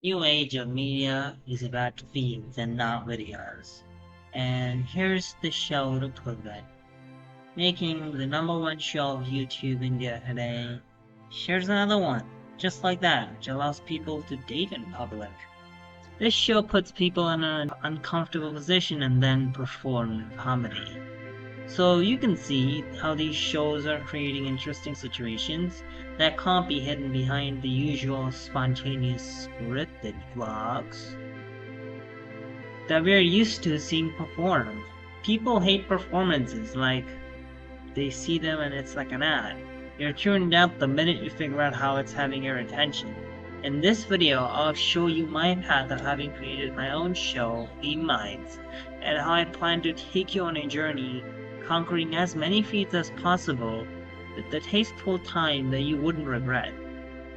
New age of media is about feeds and not videos. And here's the show to prove it. Making the #1 show of YouTube India today. Here's another one, just like that, which allows people to date in public. This show puts people in an uncomfortable position and then perform comedy. So you can see how these shows are creating interesting situations that can't be hidden behind the usual spontaneous scripted vlogs that we're used to seeing performed. People hate performances, like they see them and it's like an ad. You're tuned out the minute you figure out how it's having your attention. In this video, I'll show you my path of having created my own show, Meme Minds, and how I plan to take you on a journey conquering as many feats as possible with the tasteful time that you wouldn't regret.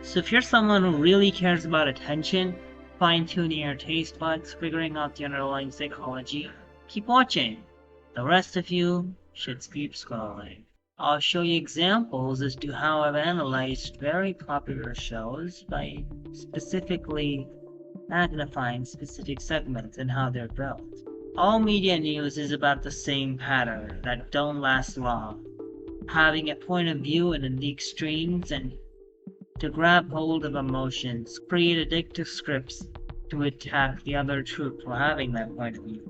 So if you're someone who really cares about attention, fine-tuning your taste buds, figuring out the underlying psychology, keep watching. The rest of you should keep scrolling. I'll show you examples as to how I've analyzed very popular shows by specifically magnifying specific segments and how they're built. All media news is about the same pattern that don't last long. Having a point of view and in the extremes and to grab hold of emotions, create addictive scripts to attack the other troop for having that point of view.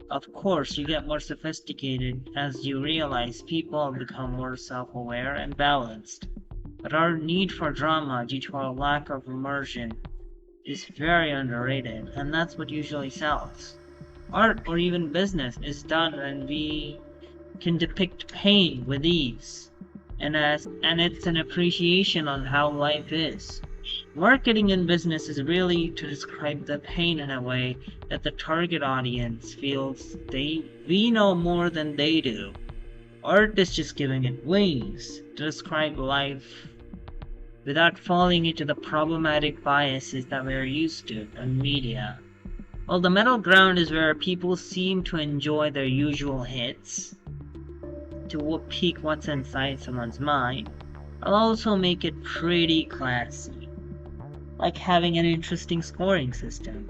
Of course, you get more sophisticated as you realize people become more self-aware and balanced. But our need for drama due to our lack of immersion is very underrated, and that's what usually sells. Art or even business is done when we can depict pain with ease, and it's an appreciation on how life is. Marketing in business is really to describe the pain in a way that the target audience feels we know more than they do. Art is just giving it wings to describe life without falling into the problematic biases that we're used to in media. While the middle ground is where people seem to enjoy their usual hits to pique what's inside someone's mind, I'll also make it pretty classy, like having an interesting scoring system,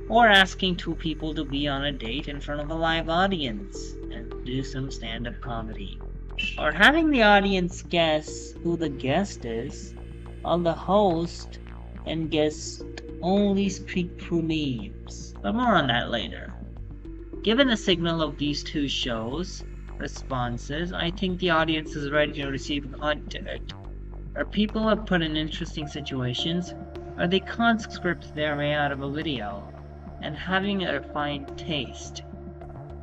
or asking two people to be on a date in front of a live audience and do some stand-up comedy, or having the audience guess who the guest is, while the host and guest only speak through memes, but more on that later. Given the signal of these two shows' responses, I think the audience is ready to receive content. Are people are put in interesting situations, or they can't script their way out of a video, and having a refined taste,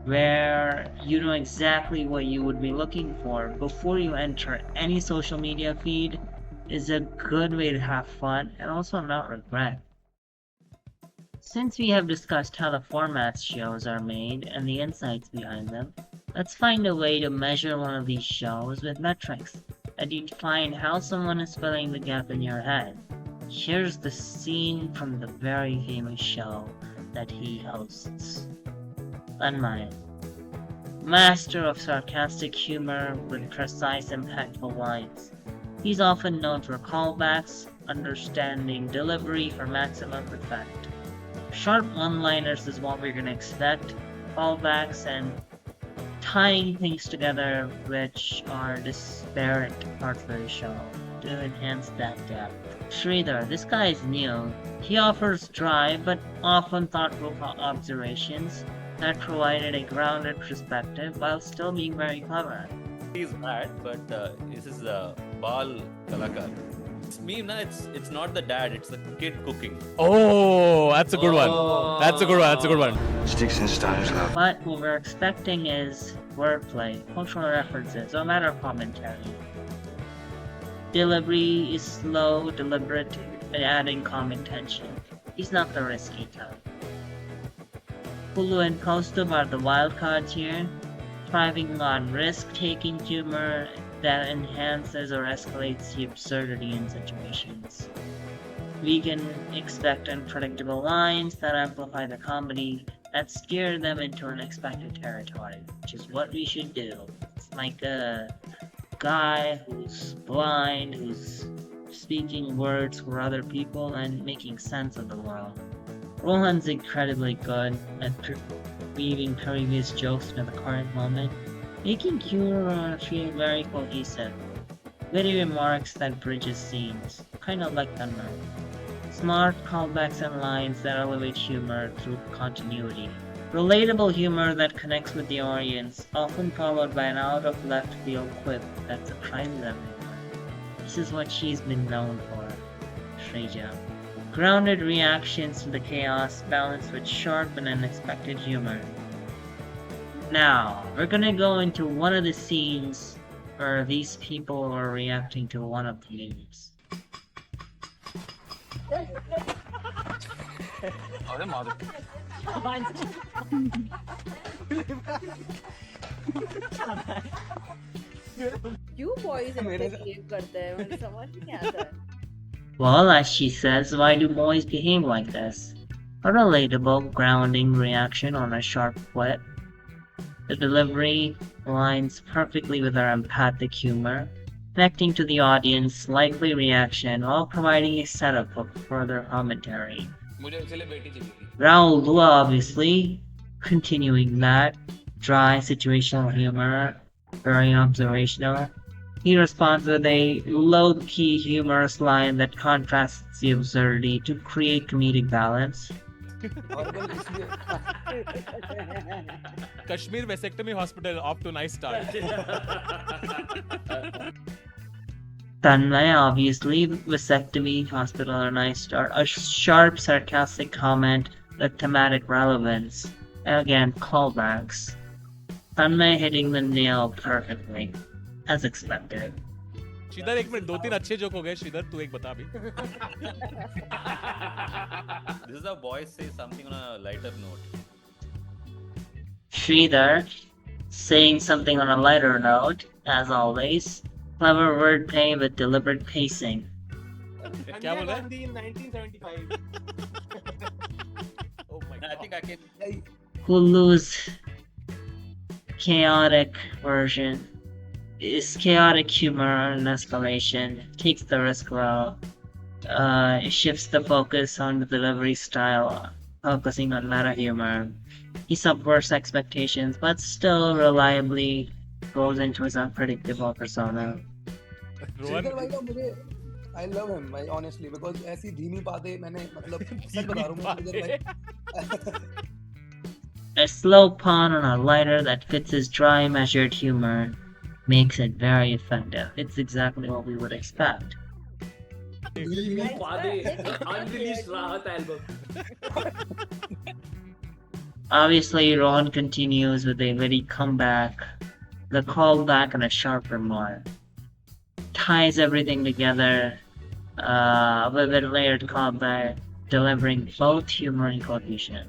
where you know exactly what you would be looking for before you enter any social media feed, is a good way to have fun and also not regret. Since we have discussed how the formats shows are made and the insights behind them, let's find a way to measure one of these shows with metrics that you define how someone is filling the gap in your head. Here's the scene from the very famous show that he hosts. Unmine. Master of sarcastic humor with precise, impactful lines. He's often known for callbacks, understanding delivery for maximum effect. Sharp one-liners is what we're gonna expect, callbacks and tying things together which are disparate parts of the show to enhance that depth. Sridhar, this guy is new. He offers dry but often thoughtful observations that provided a grounded perspective while still being very clever. He's bad, but this is Bal Kalakar. It's meme, na? It's not the dad, it's the kid cooking. Oh, that's a good one. That's a good one. That's a good one. Sticks and stones, love. But what we're expecting is wordplay, cultural references, or matter commentary. Delivery is slow, deliberate, and adding common tension. He's not the risky type. Hulu and Kaustubh are the wild cards here, thriving on risk-taking humor that enhances or escalates the absurdity in situations. We can expect unpredictable lines that amplify the comedy, that steer them into unexpected territory, which is what we should do. It's like a guy who's blind, who's speaking words for other people, and making sense of the world. Rohan's incredibly good at weaving previous jokes into the current moment, making humor feel very cohesive. Witty remarks that bridges scenes, kind of like Thunder. Smart callbacks and lines that elevate humor through continuity. Relatable humor that connects with the audience, often followed by an out-of-left-field quip that surprises everyone. This is what she's been known for, Shrija. Grounded reactions to the chaos balanced with sharp and unexpected humor. Now, we're gonna go into one of the scenes where these people are reacting to one of the memes. क्यों boys ऐसे behave करते हैं मुझे समझ नहीं आता है. Well, as she says, why do boys behave like this? A relatable, grounding reaction on a sharp quip. The delivery aligns perfectly with her empathic humor, connecting to the audience's likely reaction while providing a setup for further commentary. Raul Dua, obviously, continuing that dry situational humor, very observational. He responds with a low-key humorous line that contrasts the absurdity to create comedic balance. Kashmir vasectomy hospital off to nice start. Tanmay, obviously, vasectomy hospital a nice start. A sharp, sarcastic comment with thematic relevance. Again, callbacks. Tanmay hitting the nail perfectly, as expected. Shridhar एक minute 2-3 अच्छे joke हो गए श्रीधर तू एक बता अभी. This is how boys say something on a lighter note. Sridhar, saying something on a lighter note, as always. Clever wordplay with deliberate pacing. क्या बोला? in 1975. Oh my I think I can. Hulu's chaotic version is chaotic humor and escalation, takes the risk well, shifts the focus on the delivery style, focusing on meta humor. He subverts expectations, but still reliably goes into his unpredictable persona. Shridhar भाई का मुझे I love him भाई honestly because ऐसी धीमी बातें मैंने मतलब सच बता रहा हूँ श्रीधर भाई. A slow pun on a lighter that fits his dry, measured humor makes it very effective. It's exactly what we would expect. Unreleased Rahat album. Obviously, Ron continues with a witty comeback, the callback, and a sharp remark. Ties everything together with a layered callback, delivering both humor and cohesion.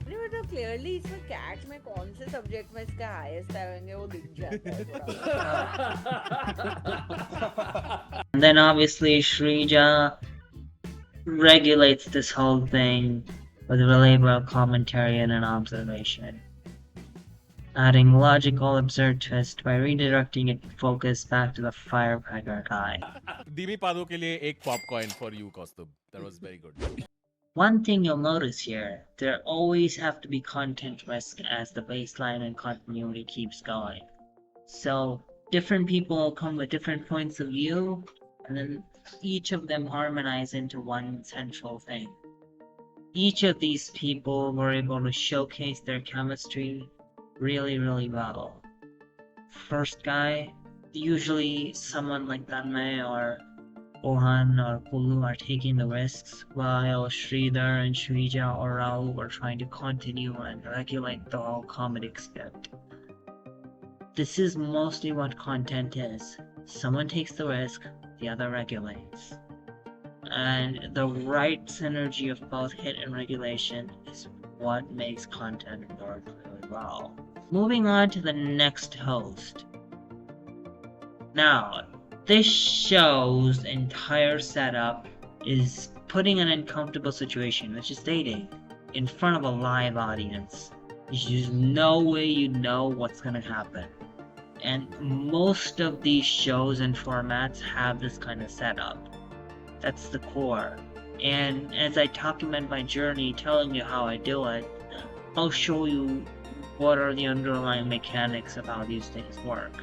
नहीं मतलब clearly इसमें catch में कौन से subject में इसका highest आएंगे वो दिख जाता है थोड़ा. And then obviously Shrija regulates this whole thing with relatable commentary and an observation, adding logical absurd twist by redirecting its focus back to the firecracker guy. धीमी पादों के लिए एक popcorn for you Kaustubh. That was very good. One thing you'll notice here, there always have to be content risk as the baseline and continuity keeps going. So different people come with different points of view, and then each of them harmonize into one central thing. Each of these people were able to showcase their chemistry really, really well. First guy, usually someone like Tanmay or Ohan or Kulu are taking the risks, while Sridhar and Shrija or Raul were trying to continue and regulate the whole comedic script. This is mostly what content is. Someone takes the risk, the other regulates. And the right synergy of both hit and regulation is what makes content work really well. Moving on to the next host. Now, this show's entire setup is putting an uncomfortable situation, which is dating, in front of a live audience. There's no way you know what's gonna happen. And most of these shows and formats have this kind of setup. That's the core. And as I document my journey telling you how I do it, I'll show you what are the underlying mechanics of how these things work.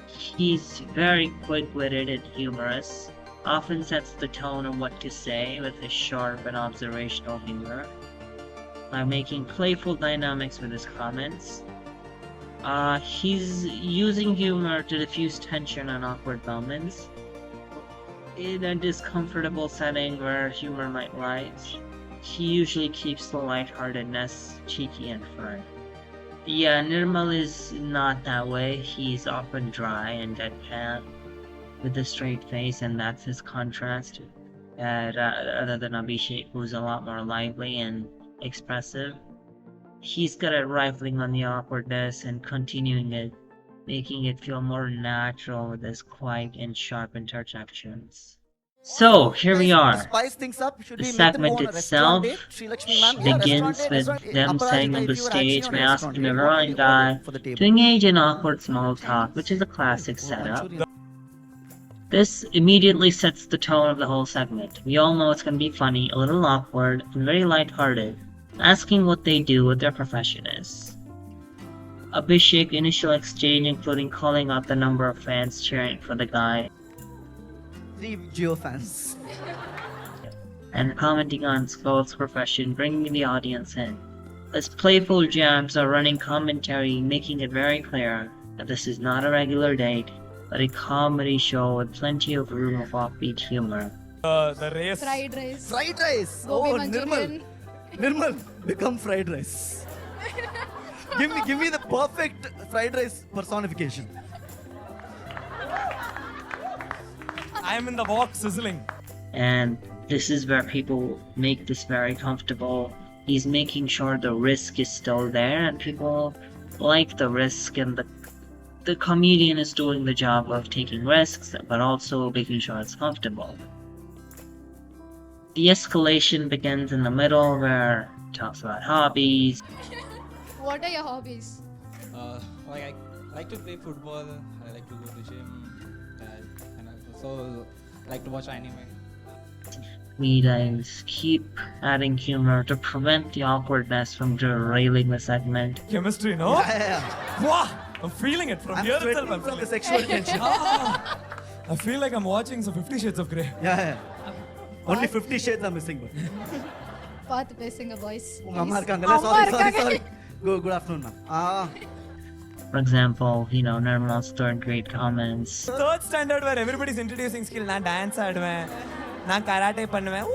He's very quick-witted and humorous, often sets the tone of what to say with his sharp and observational humor, by making playful dynamics with his comments. He's using humor to diffuse tension and awkward moments. In a discomfortable setting where humor might rise, he usually keeps the lightheartedness cheeky and fun. Yeah, Nirmal is not that way. He's often dry and deadpan with a straight face, and that's his contrast. Other than Abhishek, who's a lot more lively and expressive. He's good at rifling on the awkwardness and continuing it, making it feel more natural with his quiet and sharp interjections. So, here we are. Spice things up. The segment itself begins with them setting up the stage by asking the girl and guy to engage in awkward small talk, which is a classic setup. This immediately sets the tone of the whole segment. We all know it's going to be funny, a little awkward, and very lighthearted, asking what they do, what their profession is. Abhishek initial exchange including calling out the number of fans cheering for the guy, 3 Geo fans. and commenting on Skull's profession, bringing the audience in. As playful jabs are running commentary, making it very clear that this is not a regular date, but a comedy show with plenty of room of offbeat humor. The race. Fried rice. Fried rice. Gobi Oh, Manchurian. Nirmal, become fried rice. give me the perfect fried rice personification. I'm in the box sizzling. And this is where people make this very comfortable. He's making sure the risk is still there and people like the risk, and the comedian is doing the job of taking risks but also making sure it's comfortable. The escalation begins in the middle where he talks about hobbies. What are your hobbies? Like I like to play football. I like to go to gym, and I also like to watch anime. We guys keep adding humor to prevent the awkwardness from derailing the segment. Chemistry, no? Yeah. Wow, I'm feeling it from I'm here sweating itself. from the sexual tension. I feel like I'm watching some 50 Shades of Grey. Yeah. Only 50 shades are missing. Path பேசுங்க boys. உங்க அம்மா இருக்காங்கல்ல? Sorry. Good afternoon, ma'am. For example, Nirmal's third grade comments. Third standard where everybody's introducing skill. நான் dance ஆடுவேன், நான் karate பண்ணுவேன்.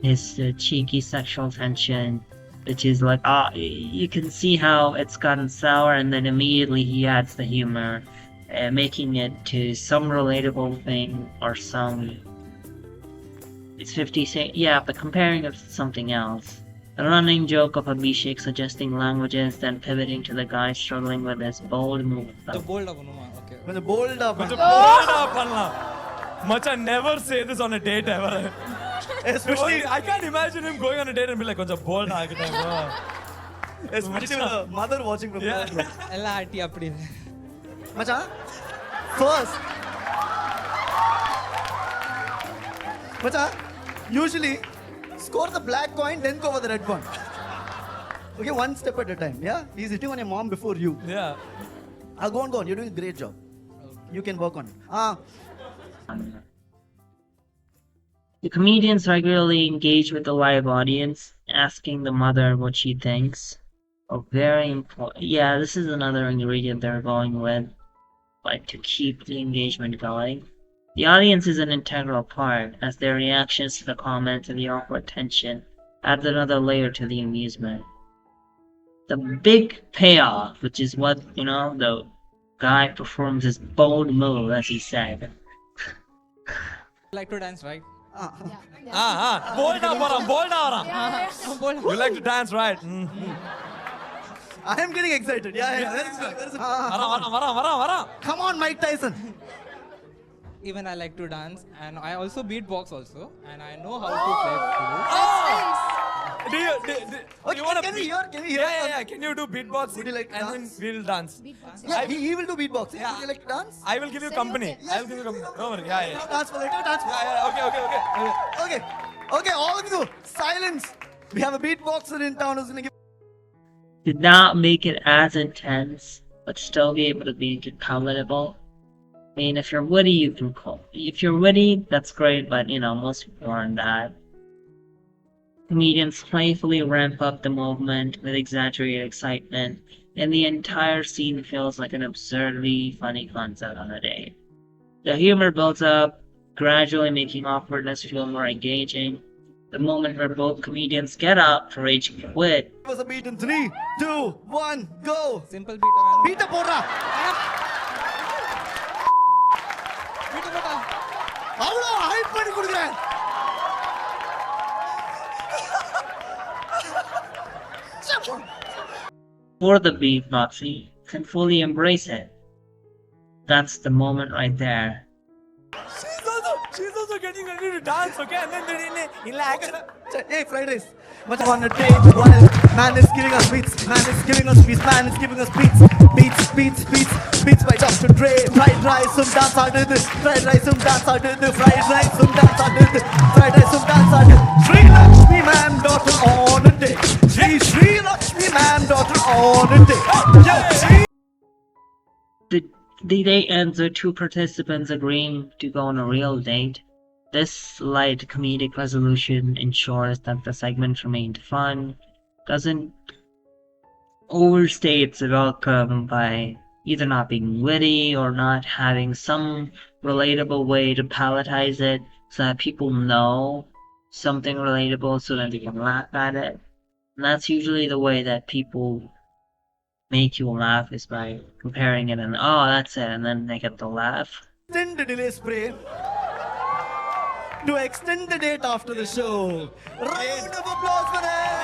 His cheeky sexual tension, which is like, you can see how it's gotten sour, and then immediately he adds the humor, making it to some relatable thing or some. It's 50 Cent, yeah, but comparing it to something else. A running joke of Abhishek suggesting languages, then pivoting to the guy struggling with his bold move. The bold பண்ணுமா? Okay. கொஞ்சம் bold up. பண்ணலாம். Much I never say this on a date ever. Especially I can't imagine him going on a date and be like, கொஞ்சம் bold ஆகிட்டேன் bro. Especially with a mother watching from Yeah. there. எல்லாம் ஆட்டி அப்படி. Macha, first. Macha, usually score the black coin, then go for the red one. Okay, one step at a time. Yeah, he's hitting on your mom before you. Yeah. Go on. You're doing a great job. You can work on it. The comedians regularly engage with the live audience, asking the mother what she thinks. Very important. Yeah, this is another ingredient they're going with, like to keep the engagement going. The audience is an integral part, as their reactions to the comments and the awkward tension adds another layer to the amusement. The big payoff, which is what, the guy performs his bold move, as he said. Like to dance, right? Bold now. You like to dance, right? I am getting excited. Yeah. Vara. Come on, Mike Tyson. Even I like to dance, and I also beatbox also, and I know how to play flute. Do you you wanna Can we hear? Yeah. Can you do beatboxing? Would you like to and dance? then we'll dance. Beatboxing. Yeah, he will do beatboxing. Yeah. Would you like to dance? I will give you company. okay. I will give you company. Don't worry. Yeah. Dance for later, dance for Okay. Okay, all of you, silence. We have a beatboxer in town who's gonna give. Did not make it as intense, but still be able to be palatable. I mean, if you're witty, you can call. If you're witty, that's great, but most people aren't that. Comedians playfully ramp up the movement with exaggerated excitement, and the entire scene feels like an absurdly funny concert on a date. The humor builds up, gradually making awkwardness feel more engaging. The moment where both comedians get up for rage quit. Give us a beat in 3, 2, 1, go. Simple beat. man. Beat the porra. Beat the beta. அவ்வளோ height பண்ணி கொடுக்குறேன். For the beat, Moxie can fully embrace it. That's the moment right there. She's also getting ready to dance, okay? And then in like Hey, fried rice. Much on a day while man is giving us beats, man is giving us beats, man is giving us beats, beats by Dr. Dre. Fried rice, some dance I did this. Fried rice, some dance I did this. Fried rice, some dance I did this. Fried rice, some dance I did. Sri Lakshmi, man, daughter on a day. Sri Lakshmi, man, daughter on a day. The date ends with two participants agreeing to go on a real date. This light comedic resolution ensures that the segment remained fun, doesn't overstay its welcome by either not being witty or not having some relatable way to palatize it so that people know something relatable so that they can laugh at it. And that's usually the way that people make you laugh, is by comparing it and oh that's it, and then they get the laugh. Extend the delay spray to extend the date after the show. Round of applause for them.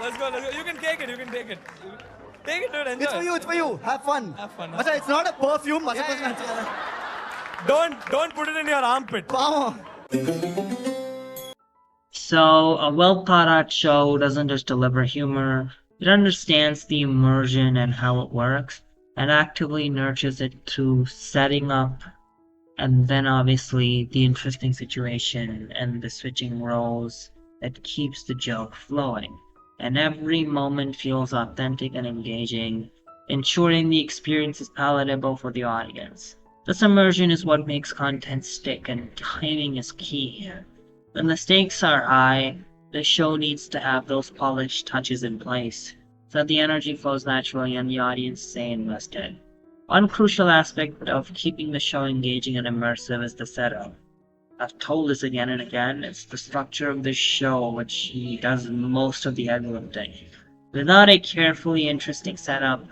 Let's go. You can take it. Take it, dude. Enjoy. It's for you. Have fun. Macha, it's not a perfume. Don't put it in your armpit. Wow. So, a well thought out show doesn't just deliver humor, it understands the immersion and how it works, and actively nurtures it through setting up, and then obviously the interesting situation and the switching roles that keeps the joke flowing. And every moment feels authentic and engaging, ensuring the experience is palatable for the audience. This immersion is what makes content stick, and timing is key here. When the stakes are high, the show needs to have those polished touches in place, so that the energy flows naturally and the audience stay invested. One crucial aspect of keeping the show engaging and immersive is the setup. I've told this again and again, it's the structure of the show which does most of the heavy lifting. Without a carefully interesting setup,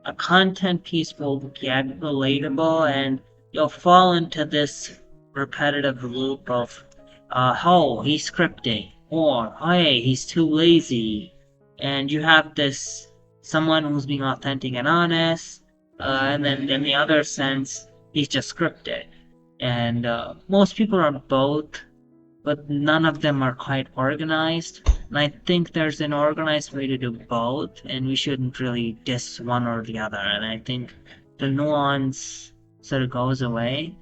a content piece will get relatable and you'll fall into this repetitive loop of oh, he's scripting, or hey, he's too lazy, and you have this someone who's being authentic and honest, and then in the other sense, he's just scripted. And most people are both, but none of them are quite organized. And I think there's an organized way to do both, and we shouldn't really diss one or the other. And I think the nuance sort of goes away.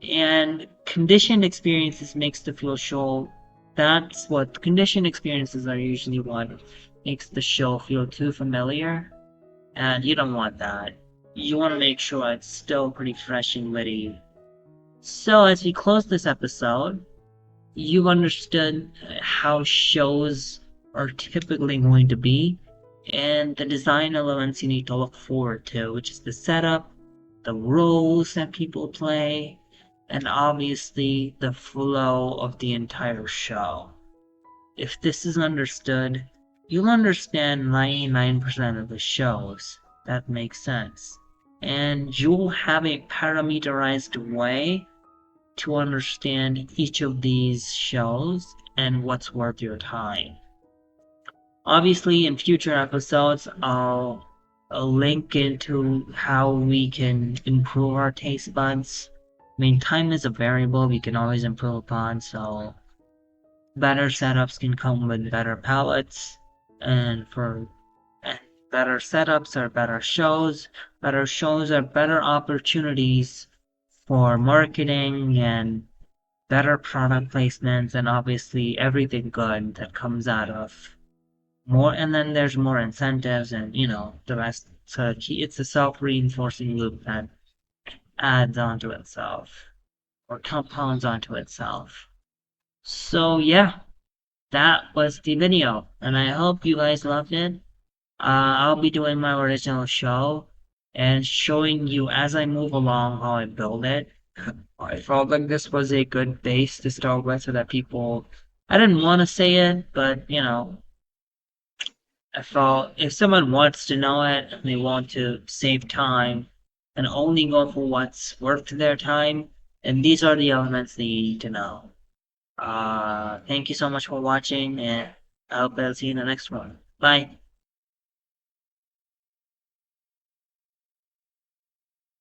And conditioned experiences makes the show. That's what conditioned experiences are usually what makes the show feel too familiar, and you don't want that. You want to make sure it's still pretty fresh and witty. So as we close this episode, you've understood how shows are typically going to be, and the design elements you need to look forward to, which is the setup, the roles that people play, and obviously the flow of the entire show. If this is understood, you'll understand 99% of the shows. That makes sense. And you'll have a parameterized way to understand each of these shows and what's worth your time. Obviously, in future episodes, I'll link into how we can improve our taste buds. I mean, time is a variable we can always improve upon, so better setups can come with better palettes, and better setups are better shows. Better shows are better opportunities for marketing and better product placements, and obviously everything good that comes out of more. And then there's more incentives, and the rest. So it's a self-reinforcing loop that adds onto itself or compounds onto itself. So yeah, that was the video, and I hope you guys loved it. I'll be doing my original show and showing you as I move along how I build it. I felt like this was a good base to start with so that people. I didn't want to say it, but I felt if someone wants to know it and they want to save time and only go for what's worth their time, and these are the elements they need to know. Thank you so much for watching, and I hope I'll see you in the next one. Bye.